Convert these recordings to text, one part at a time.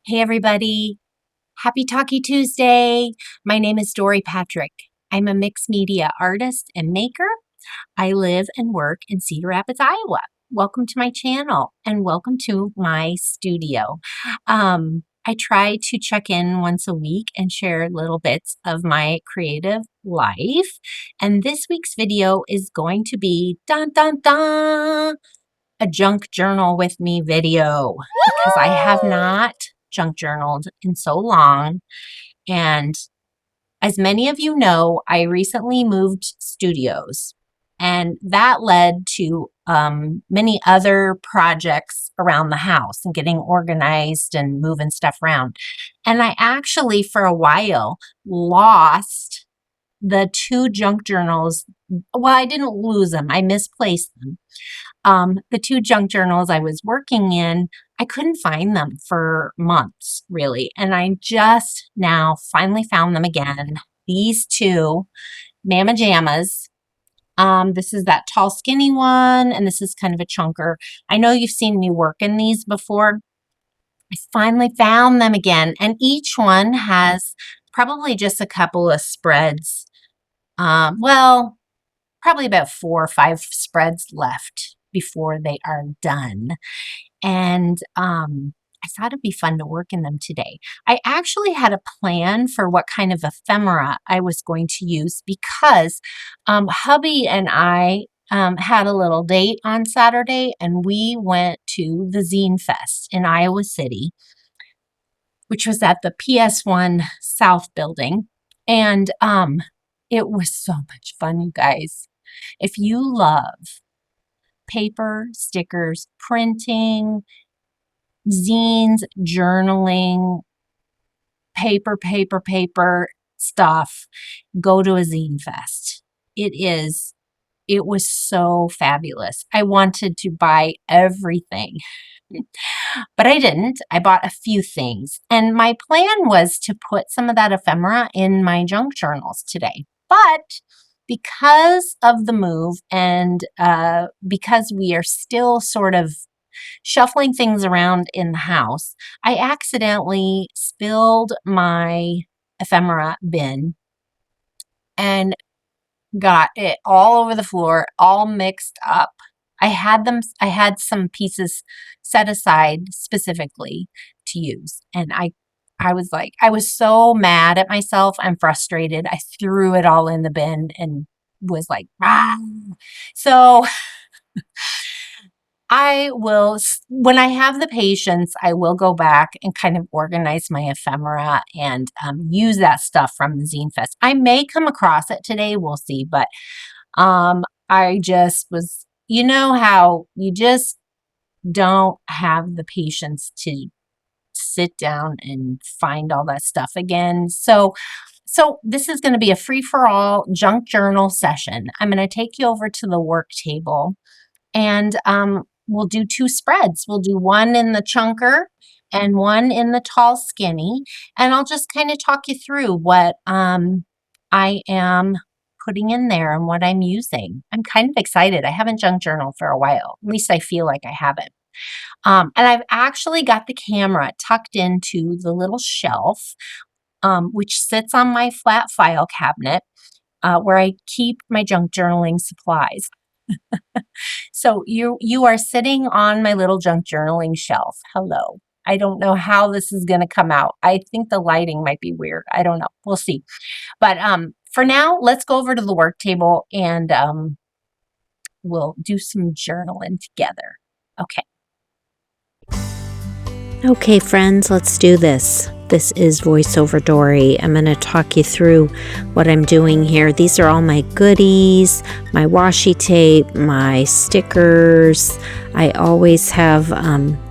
Hey everybody, happy Talkie Tuesday. My name is Dori Patrick. I'm a mixed media artist and maker. I live and work in Cedar Rapids, Iowa. Welcome to my channel and welcome to my studio. I try to check in once a week and share little bits of my creative life. And this week's video is going to be dun dun dun, a junk journal with me video, because I have not junk journaled in so long. And as many of you know, I recently moved studios, and that led to many other projects around the house and getting organized and moving stuff around. And I actually, for a while, lost the two junk journals. Well, I didn't lose them. I misplaced them. The two junk journals I was working in, I couldn't find them for months, really. And I just now finally found them again. These two Mama Jammas. This is that tall, skinny one, and this is kind of a chunker. I know you've seen me work in these before. I finally found them again, and each one has probably just a couple of spreads. Well, probably about 4 or 5 spreads left before they are done. And I thought it'd be fun to work in them today. I actually had a plan for what kind of ephemera I was going to use because hubby and I had a little date on Saturday, and we went to the Zine Fest in Iowa City, which was at the PS1 South building. And it was so much fun, you guys. If you love paper, stickers, printing, zines, journaling, paper stuff, go to a Zine Fest. It was so fabulous. I wanted to buy everything, but I didn't. I bought a few things, and my plan was to put some of that ephemera in my junk journals today. But because of the move and because we are still sort of shuffling things around in the house, I accidentally spilled my ephemera bin and got it all over the floor, all mixed up. I had some pieces set aside specifically to use, and I was so mad at myself and frustrated. I threw it all in the bin and was like, ah. So when I have the patience, I will go back and kind of organize my ephemera and use that stuff from the Zine Fest. I may come across it today, we'll see, but I just was, you know how you just don't have the patience to sit down and find all that stuff again. So this is going to be a free-for-all junk journal session. I'm going to take you over to the work table, and we'll do 2 spreads. We'll do one in the chunker and one in the tall skinny, and I'll just kind of talk you through what I am putting in there and what I'm using. I'm kind of excited. I haven't junk journaled for a while. At least I feel like I haven't. And I've actually got the camera tucked into the little shelf, which sits on my flat file cabinet, where I keep my junk journaling supplies. So you are sitting on my little junk journaling shelf. Hello. I don't know how this is going to come out. I think the lighting might be weird. I don't know. We'll see. But for now, let's go over to the work table and we'll do some journaling together. Okay. Okay, friends, let's do this. This is Voiceover Dori. I'm going to talk you through what I'm doing here. These are all my goodies, my washi tape, my stickers. I always have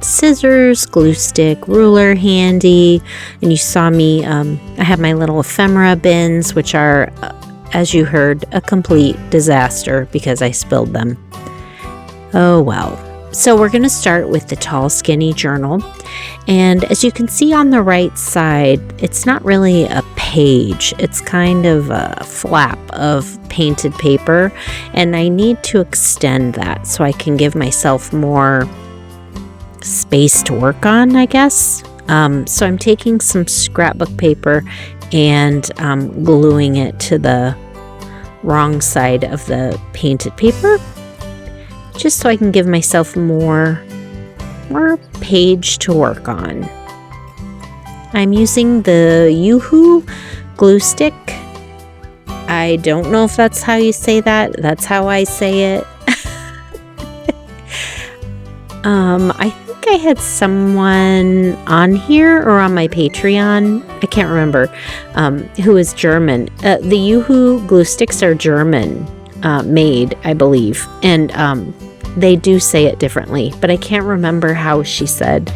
scissors, glue stick, ruler handy. And you saw me, I have my little ephemera bins, which are, as you heard, a complete disaster because I spilled them. Oh well. So we're going to start with the tall, skinny journal. And as you can see on the right side, it's not really a page. It's kind of a flap of painted paper. And I need to extend that so I can give myself more space to work on, I guess. So I'm taking some scrapbook paper and gluing it to the wrong side of the painted paper, just so I can give myself more page to work on. I'm using the Yoo-hoo glue stick. I don't know if that's how you say that. That's how I say it. I think I had someone on here or on my Patreon, I can't remember, who is German. The Yoo-hoo glue sticks are German made, I believe, and they do say it differently, but I can't remember how she said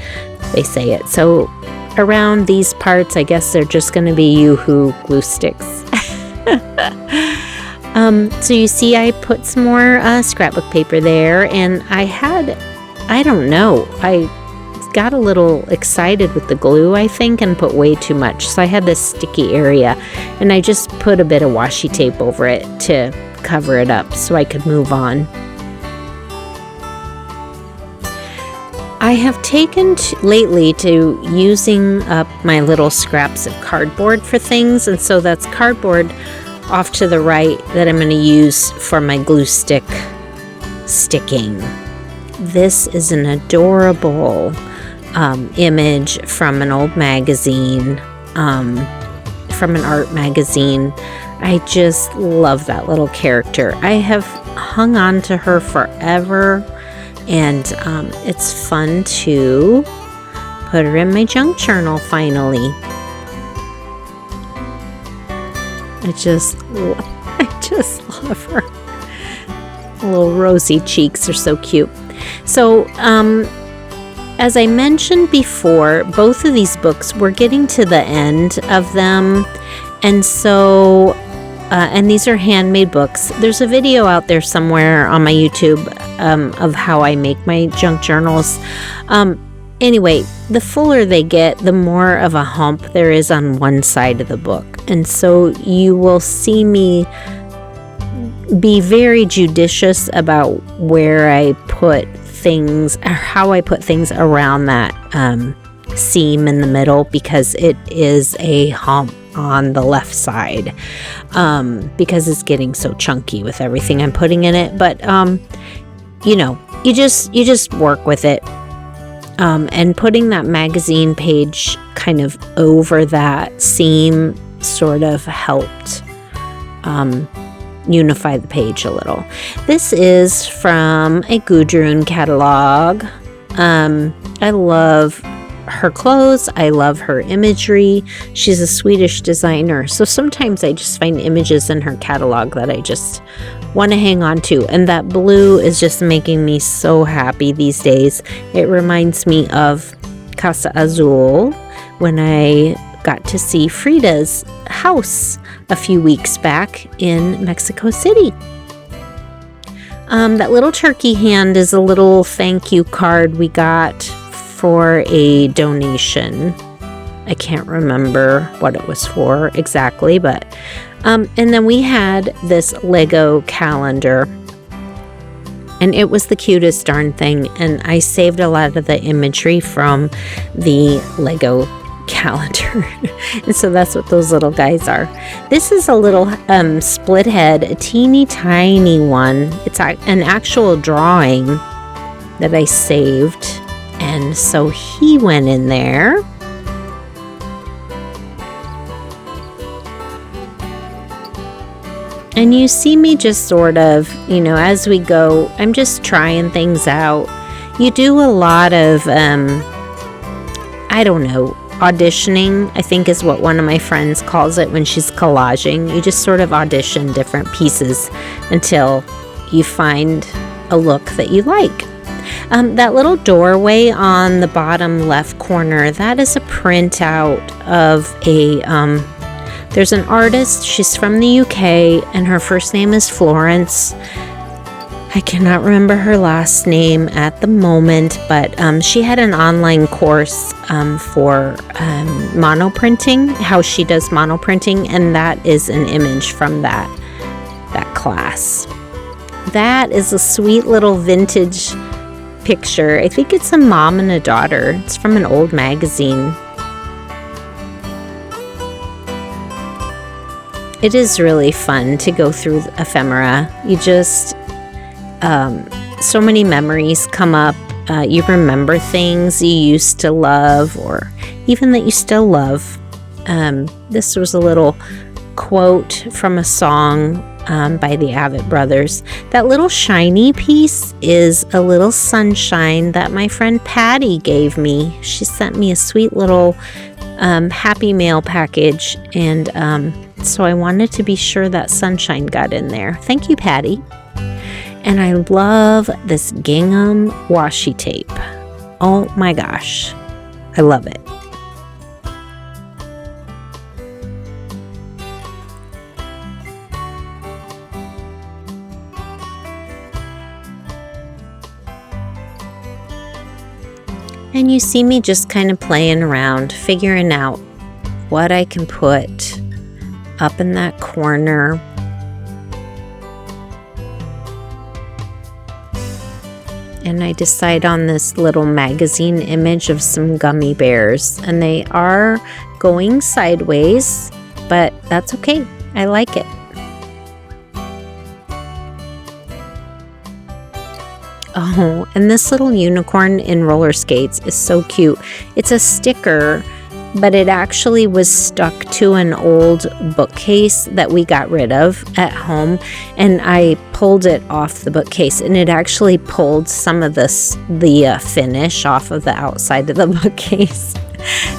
they say it. So around these parts, I guess they're just going to be Yoo-hoo glue sticks. So you see I put some more scrapbook paper there, and I don't know, I got a little excited with the glue, I think, and put way too much. So I had this sticky area, and I just put a bit of washi tape over it to cover it up so I could move on. I have taken lately to using up my little scraps of cardboard for things, and so that's cardboard off to the right that I'm going to use for my glue stick sticking. This is an adorable image from an old magazine, from an art magazine. I just love that little character. I have hung on to her forever, and it's fun to put her in my junk journal finally. I just love her. Little rosy cheeks are so cute. So, as I mentioned before, both of these books, we're getting to the end of them, and so, and these are handmade books. There's a video out there somewhere on my YouTube of how I make my junk journals. Anyway, the fuller they get, the more of a hump there is on one side of the book, and so you will see me be very judicious about where I put things, or how I put things around that seam in the middle, because it is a hump on the left side, because it's getting so chunky with everything I'm putting in it. But you know, you just work with it, and putting that magazine page kind of over that seam sort of helped unify the page a little. This is from a Gudrun catalog. I love her clothes. I love her imagery. She's a Swedish designer, so sometimes I just find images in her catalog that I just want to hang on to, and that blue is just making me so happy these days. It reminds me of Casa Azul when I got to see Frida's house a few weeks back in Mexico City. That little turkey hand is a little thank you card we got for a donation. I can't remember what it was for exactly, but and then we had this Lego calendar, and it was the cutest darn thing, and I saved a lot of the imagery from the Lego calendar. And so that's what those little guys are. This is a little split head, a teeny tiny one. It's an actual drawing that I saved, and so he went in there. And you see me just sort of, you know, as we go, I'm just trying things out. You do a lot of I don't know, auditioning, I think is what one of my friends calls it when she's collaging. You just sort of audition different pieces until you find a look that you like. That little doorway on the bottom left corner, that is a printout of a, there's an artist, she's from the UK, and her first name is Florence. I cannot remember her last name at the moment, but she had an online course for monoprinting, how she does monoprinting, and that is an image from that class. That is a sweet little vintage picture. I think it's a mom and a daughter. It's from an old magazine. It is really fun to go through Ephemera. You just, so many memories come up. You remember things you used to love or even that you still love. This was a little quote from a song by the Avett Brothers. That little shiny piece is a little sunshine that my friend Patty gave me. She sent me a sweet little Happy Mail package, and so I wanted to be sure that sunshine got in there. Thank you, Patty. And I love this gingham washi tape. Oh my gosh, I love it. And you see me just kind of playing around, figuring out what I can put up in that corner. And I decide on this little magazine image of some gummy bears. And they are going sideways, but that's okay. I like it. Oh, and this little unicorn in roller skates is so cute. It's a sticker, but it actually was stuck to an old bookcase that we got rid of at home, and I pulled it off the bookcase, and it actually pulled some of the finish off of the outside of the bookcase.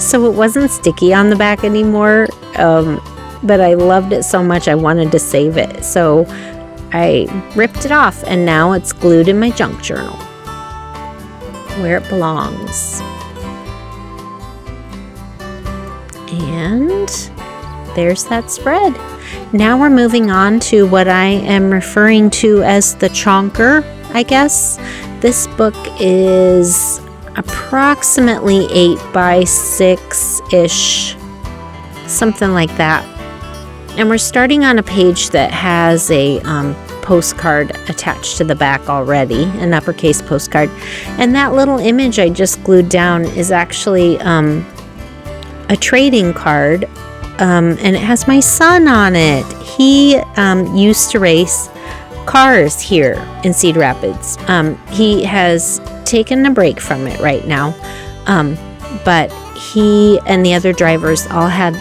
So it wasn't sticky on the back anymore, but I loved it so much I wanted to save it. So I ripped it off, and now it's glued in my junk journal, where it belongs. And there's that spread. Now we're moving on to what I am referring to as the Chonker, I guess. This book is approximately 8 by 6-ish, something like that. And we're starting on a page that has a postcard attached to the back already, an uppercase postcard. And that little image I just glued down is actually a trading card, and it has my son on it. He used to race cars here in Cedar Rapids. He has taken a break from it right now, but he and the other drivers all had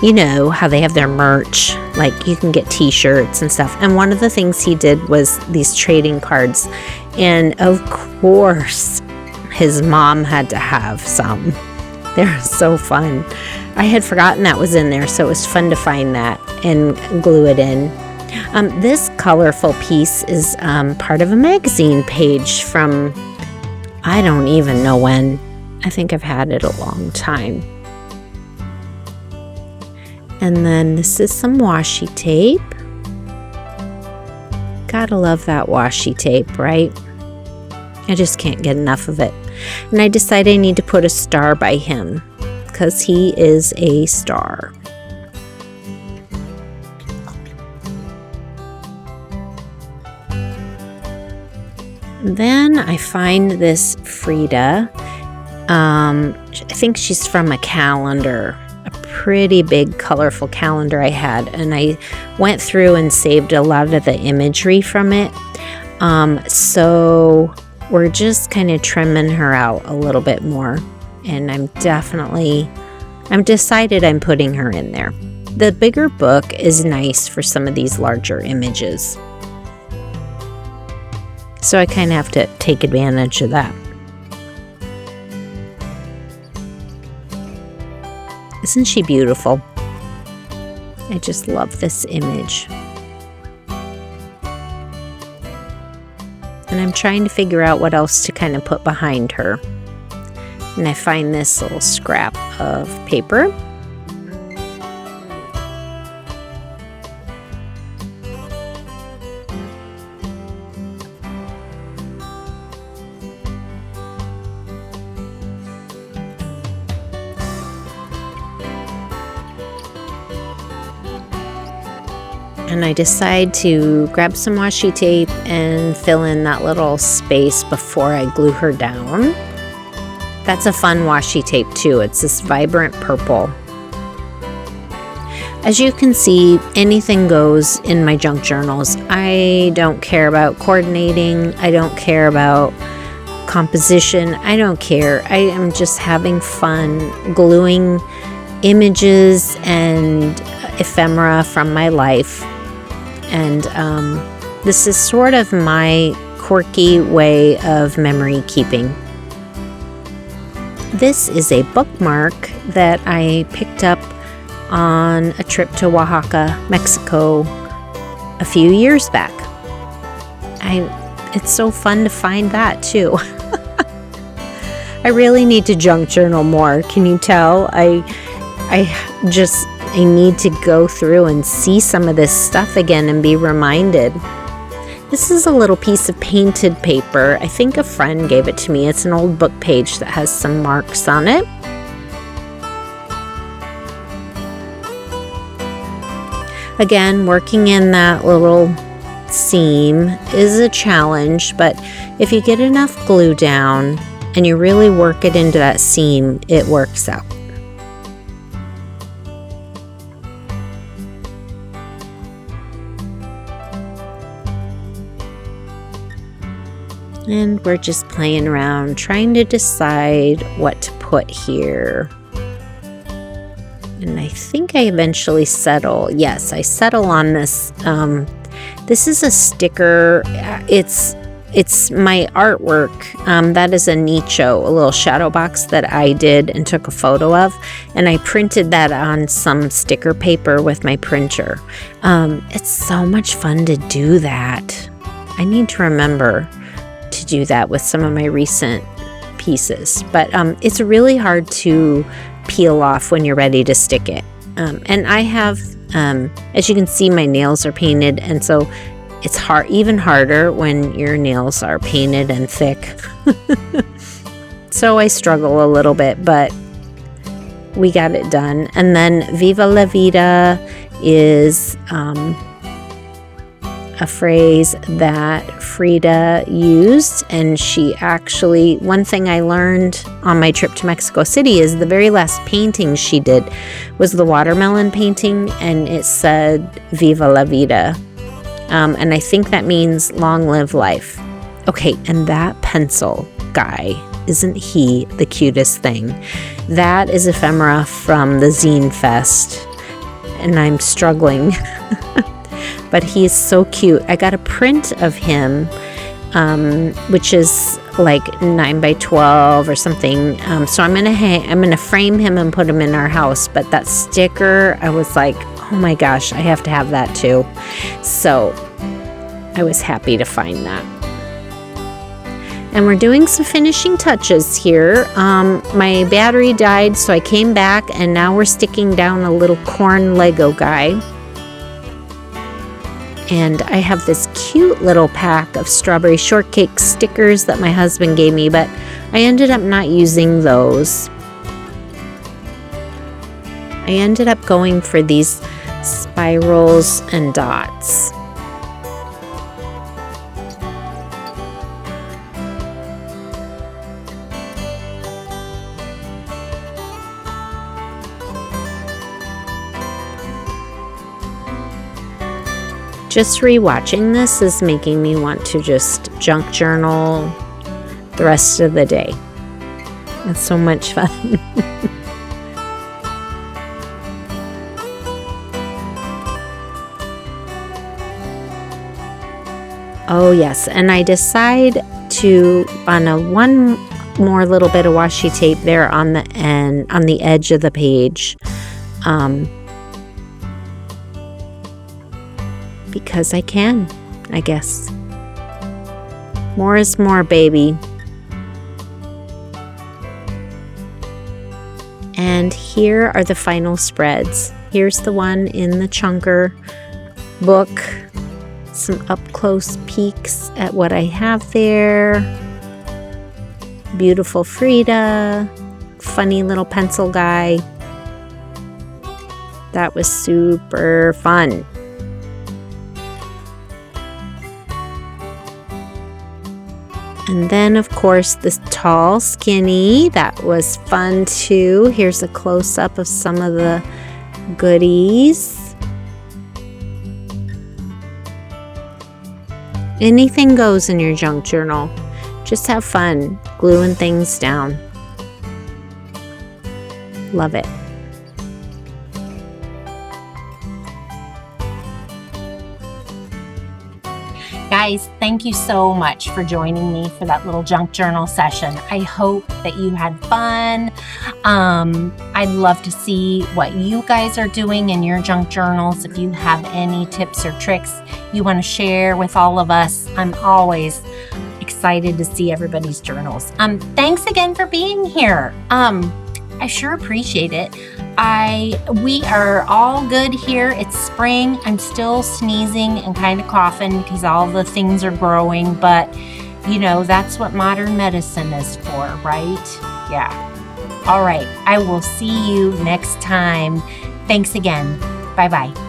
you know how they have their merch, like you can get t-shirts and stuff, and one of the things he did was these trading cards, and of course his mom had to have some. They're so fun. I had forgotten that was in there, so it was fun to find that and glue it in. This colorful piece is part of a magazine page from, I don't even know when. I think I've had it a long time. And then this is some washi tape. Gotta love that washi tape, right? I just can't get enough of it. And I decided I need to put a star by him because he is a star. Then I find this Frida. I think she's from a calendar, a pretty big colorful calendar I had, and I went through and saved a lot of the imagery from it. So we're just kind of trimming her out a little bit more, and I'm decided I'm putting her in there. The bigger book is nice for some of these larger images, so I kind of have to take advantage of that. Isn't she beautiful? I just love this image. And I'm trying to figure out what else to kind of put behind her. And I find this little scrap of paper. And I decide to grab some washi tape and fill in that little space before I glue her down. That's a fun washi tape too. It's this vibrant purple. As you can see, anything goes in my junk journals. I don't care about coordinating. I don't care about composition. I don't care. I am just having fun gluing images and ephemera from my life. And this is sort of my quirky way of memory keeping. This is a bookmark that I picked up on a trip to Oaxaca, Mexico a few years back. It's so fun to find that too. I really need to junk journal more. Can you tell? I need to go through and see some of this stuff again and be reminded. This is a little piece of painted paper. I think a friend gave it to me. It's an old book page that has some marks on it. Again, working in that little seam is a challenge, but if you get enough glue down and you really work it into that seam, it works out. And we're just playing around, trying to decide what to put here. And I think I eventually settle. Yes, I settle on this. This is a sticker. It's my artwork. That is a nicho, a little shadow box that I did and took a photo of. And I printed that on some sticker paper with my printer. It's so much fun to do that. I need to remember to do that with some of my recent pieces. But it's really hard to peel off when you're ready to stick it. And I have, as you can see, my nails are painted, and so it's even harder when your nails are painted and thick. So I struggle a little bit, but we got it done. And then Viva la Vida is a phrase that Frida used, and she actually, one thing I learned on my trip to Mexico City is the very last painting she did was the watermelon painting, and it said Viva la Vida, and I think that means long live life. Okay, and that pencil guy, isn't he the cutest thing? That is ephemera from the Zine Fest, and I'm struggling. But he's so cute. I got a print of him, which is like 9 by 12 or something. So I'm gonna frame him and put him in our house. But that sticker, I was like, oh my gosh, I have to have that too. So I was happy to find that. And we're doing some finishing touches here. My battery died, so I came back, and now we're sticking down a little corn Lego guy. And I have this cute little pack of strawberry shortcake stickers that my husband gave me, but I ended up not using those. I ended up going for these spirals and dots. Just rewatching this is making me want to just junk journal the rest of the day. It's so much fun. Oh yes, and I decide to, on one more little bit of washi tape there on the end, on the edge of the page, because I can, I guess. More is more, baby. And here are the final spreads. Here's the one in the Chonker book. Some up-close peeks at what I have there. Beautiful Frida. Funny little pencil guy. That was super fun. And then, of course, this tall skinny. That was fun too. Here's a close-up of some of the goodies. Anything goes in your junk journal. Just have fun gluing things down. Love it. Guys, thank you so much for joining me for that little junk journal session. I hope that you had fun. I'd love to see what you guys are doing in your junk journals. If you have any tips or tricks you want to share with all of us, I'm always excited to see everybody's journals. Thanks again for being here. I sure appreciate it. We are all good here. It's spring. I'm still sneezing and kind of coughing because all the things are growing, but that's what modern medicine is for, right? Yeah. All right. I will see you next time. Thanks again. Bye-bye.